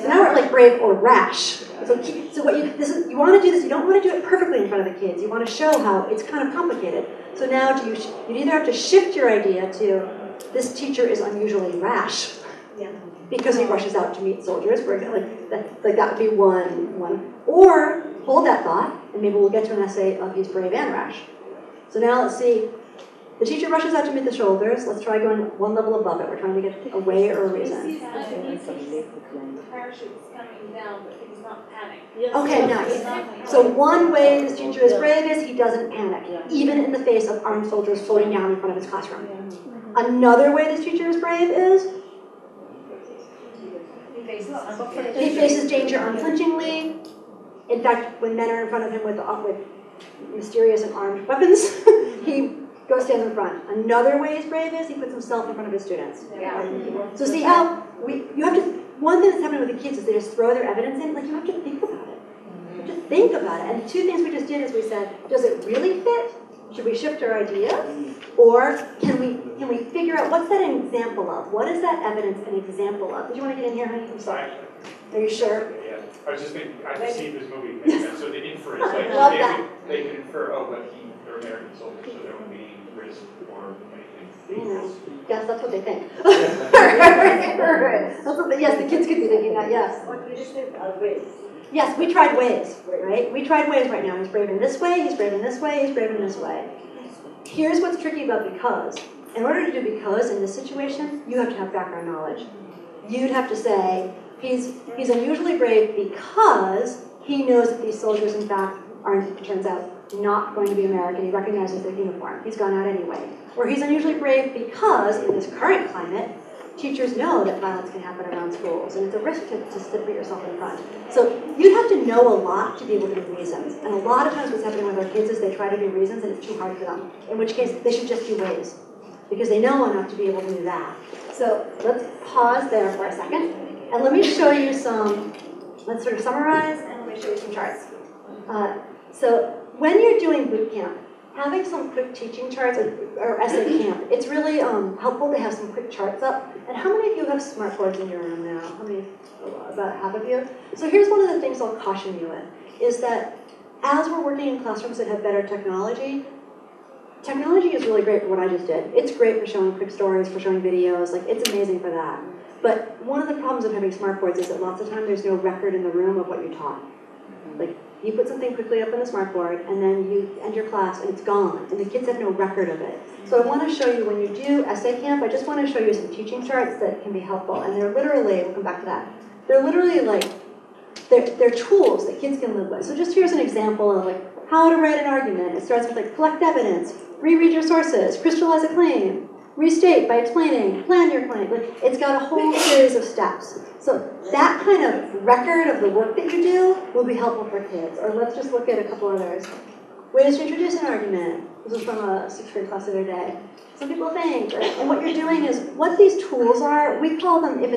now we're like brave or rash. So what you want to do this, you don't want to do it perfectly in front of the kids. You want to show how it's kind of complicated. So now you either have to shift your idea to, this teacher is unusually rash, because he rushes out to meet soldiers, for example, like that would be one. Or hold that thought, and maybe we'll get to an essay of he's brave and rash. So now let's see. The teacher rushes out to meet the soldiers. Let's try going one level above it. We're trying to get a way or a reason. The parachute's coming down, but he's not panicked. Okay, nice. So one way this teacher is brave is he doesn't panic, even in the face of armed soldiers floating down in front of his classroom. Another way this teacher is brave is he faces danger unflinchingly. In fact, when men are in front of him with mysterious and armed weapons, he stands in front. Another way he's brave is he puts himself in front of his students. So see how you have to, one thing that's happening with the kids is they just throw their evidence in, like you have to think about it. You have to think about it. And two things we just did is we said, does it really fit? Should we shift our idea? Or can we figure out, what's that an example of? What is that evidence an example of? Did you want to get in here, honey? I'm sorry. Are you sure? Yeah. I was just thinking, I've seen this movie, so the inference, like Love that. they could infer, but they're American soldiers, so there would be risk or anything. Yes, that's what they think. That's what yes, the kids could be thinking that, yes. Yes, we tried ways, right? We tried ways right now. He's brave in this way, he's brave in this way, he's brave in this way. Here's what's tricky about because. In order to do because in this situation, you have to have background knowledge. You'd have to say, he's unusually brave because he knows that these soldiers, in fact, are, it turns out, not going to be American. He recognizes their uniform. He's gone out anyway. Or he's unusually brave because, in this current climate, teachers know that violence can happen around schools, and it's a risk to put yourself in front. So you'd have to know a lot to be able to do reasons. And a lot of times what's happening with our kids is they try to do reasons and it's too hard for them, in which case they should just do ways, because they know enough to be able to do that. So let's pause there for a second, and let me show you some, let's sort of summarize, and let me show you some charts. So when you're doing boot camp, having some quick teaching charts or essay camp, it's really helpful to have some quick charts up. And how many of you have smartboards in your room now? How many? About half of you. So here's one of the things I'll caution you in, is that as we're working in classrooms that have better technology, technology is really great for what I just did. It's great for showing quick stories, for showing videos, like it's amazing for that. But one of the problems of having smartboards is that lots of times there's no record in the room of what you taught. Like, you put something quickly up on the smartboard, and then you end your class, and it's gone, and the kids have no record of it. So I want to show you, when you do essay camp, I just want to show you some teaching charts that can be helpful, and they're literally, we'll come back to that, they're literally like, they're tools that kids can live with. So just here's an example of like how to write an argument. It starts with like, collect evidence, reread your sources, crystallize a claim, restate by explaining, plan your claim. Like, it's got a whole series of steps. So that kind of record of the work that you do will be helpful for kids. Or let's just look at a couple others. Ways to introduce an argument. This was from a 6th grade class the other day. Some people think, and what you're doing is, what these tools are, we call them, if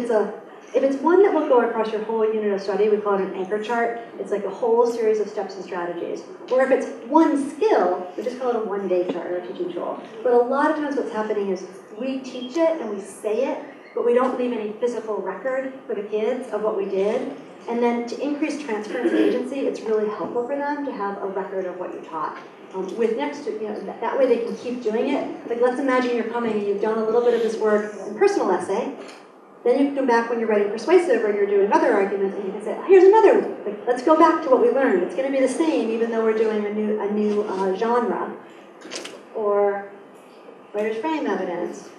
it's one that will go across your whole unit of study, we call it an anchor chart. It's like a whole series of steps and strategies. Or if it's one skill, we just call it a one-day chart or a teaching tool. But a lot of times what's happening is we teach it and we say it, but we don't leave any physical record for the kids of what we did. And then to increase transference and agency, it's really helpful for them to have a record of what you taught. With next to, that way they can keep doing it. Like, let's imagine you're coming and you've done a little bit of this work in personal essay. Then you can come back when you're writing persuasive or you're doing other arguments, and you can say, oh, here's another one. Like, let's go back to what we learned. It's going to be the same, even though we're doing a new genre. Or writer's frame evidence.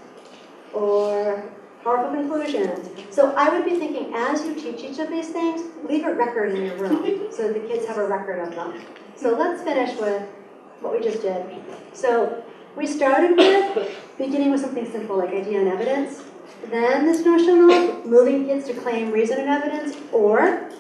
Or powerful conclusions. So I would be thinking, as you teach each of these things, leave a record in your room so that the kids have a record of them. So let's finish with what we just did. So we started with beginning with something simple like idea and evidence. Then this notion of moving kids to claim, reason, and evidence, or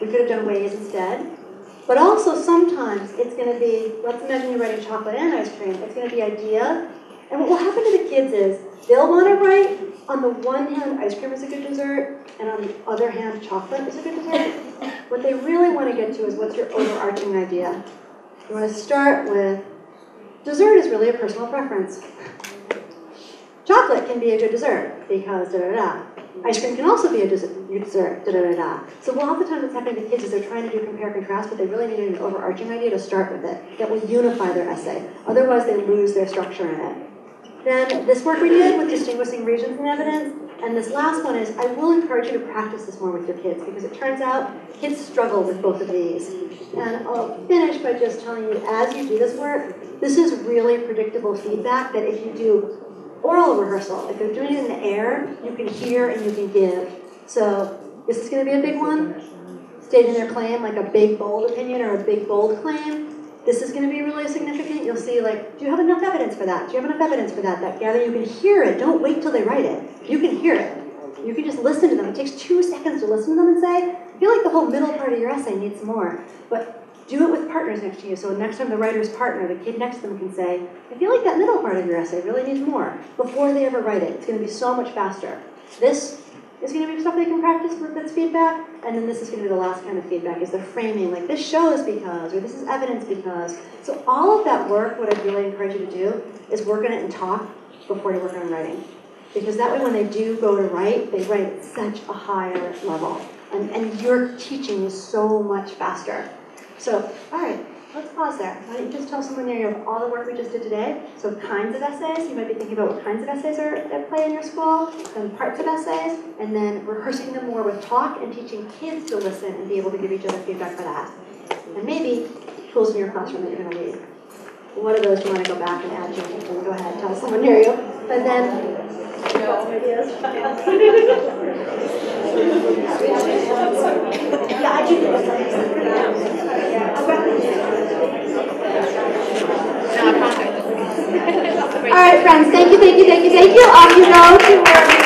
we could have done ways instead. But also sometimes it's going to be, let's imagine you're writing chocolate and ice cream. It's going to be idea. And what will happen to the kids is they'll want to write, on the one hand, ice cream is a good dessert, and on the other hand, chocolate is a good dessert. What they really want to get to is, what's your overarching idea? You want to start with, dessert is really a personal preference. Chocolate can be a good dessert because da-da-da. Ice cream can also be a dessert, da-da-da-da. So a lot of the time what's happening to kids is they're trying to do compare and contrast, but they really need an overarching idea to start with it that will unify their essay. Otherwise, they lose their structure in it. Then this work we did with distinguishing reasons and evidence, and this last one is, I will encourage you to practice this more with your kids, because it turns out kids struggle with both of these. And I'll finish by just telling you, as you do this work, this is really predictable feedback that if you do oral rehearsal, if you're doing it in the air, you can hear and you can give. So this is going to be a big one. Stating their claim, like a big, bold opinion or a big, bold claim. This is going to be really significant. You'll see, like, do you have enough evidence for that? Do you have enough evidence for that? That gather, you can hear it. Don't wait till they write it. You can hear it. You can just listen to them. It takes 2 seconds to listen to them and say, I feel like the whole middle part of your essay needs more. But do it with partners next to you. So next time the writer's partner, the kid next to them, can say, I feel like that middle part of your essay really needs more, before they ever write it. It's going to be so much faster. This is going to be stuff they can practice with this feedback, and then this is going to be the last kind of feedback, is the framing, like this shows because, or this is evidence because. So all of that work, what I'd really encourage you to do is work on it and talk before you work on writing. Because that way when they do go to write, they write at such a higher level. And your teaching is so much faster. So, all right, let's pause there. Why don't you just tell someone near you of all the work we just did today? So kinds of essays, you might be thinking about what kinds of essays are at play in your school, then parts of essays, and then rehearsing them more with talk and teaching kids to listen and be able to give each other feedback for that. And maybe tools in your classroom that you're going to lead. One of those you want to go back and add to. Go ahead, tell someone near you. And then All right, friends, thank you. You know to